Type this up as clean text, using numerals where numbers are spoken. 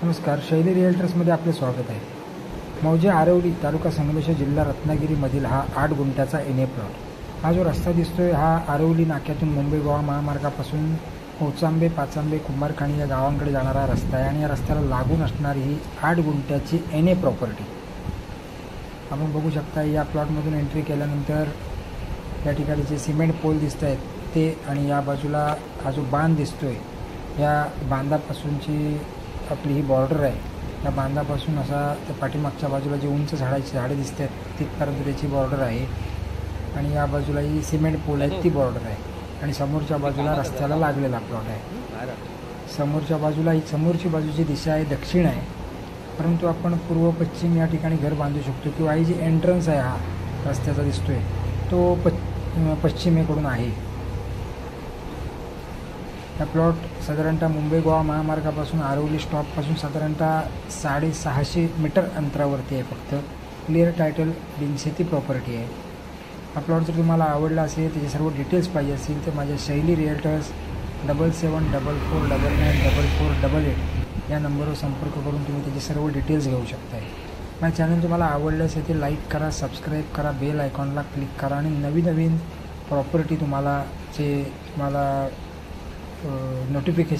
नमस्कार, शैली रिअल्टर्समध्ये आपले स्वागत आहे। मौजे आरवली तालुका संगमेश्वर जिल्हा रत्नागिरीमधील हा 8 गुंठ्याचा एनए प्लॉट। हा जो रस्ता दिसतोय हा आरवली नाक्यातून मुंबई गोवा महामार्गापासून ओचांबे पाचांबे कुंभारखाणी या गावांकडे जाणारा रस्ता आहे आणि या रस्त्याला लागून असणारी ही 8 गुंठ्याची एनए प्रॉपर्टी आपण बघू शकता। या प्लॉटमधून एंट्री केल्यानंतर या ठिकाणी जे सिमेंट पोल दिसत आहेत ते आणि या बाजूला हा जो बांध दिसतोय या बांधापासूनची आपली ही बॉर्डर आहे। या बांधापासून असा त्या पाठीमागच्या बाजूला जी उंच झाडे दिसत आहेत तिथपर्यंत त्याची बॉर्डर आहे आणि या बाजूला ही सिमेंट पोल आहे ती बॉर्डर आहे आणि समोरच्या बाजूला रस्त्याला लागलेला प्लॉट आहे। समोरची बाजूची दिशा आहे दक्षिण आहे, परंतु आपण पूर्व पश्चिम या ठिकाणी घर बांधू शकतो किंवा ही जी एंट्रन्स आहे हा रस्त्याचा दिसतोय तो पश्चिमेकडून आहे। हा प्लॉट साधारणतः मुंबई गोवा महामार्गापासून आरवली स्टॉपपासून साधारणतः 650 मीटर अंतरावरती आहे। फक्त क्लिअर टायटल बिनशेती प्रॉपर्टी आहे। हा प्लॉट जर तुम्हाला आवडला असेल, त्याचे सर्व डिटेल्स पाहिजे असतील तर माझ्या शैली रिअल्टर्स 7744994488 या नंबरवर संपर्क करून तुम्ही त्याचे सर्व डिटेल्स घेऊ शकता। माझे चॅनल तुम्हाला आवडले असेल ते लाईक करा, सबस्क्राईब करा, बेल आयकॉनला क्लिक करा आणि नवीन प्रॉपर्टी तुम्हाला नोटिफिकेशन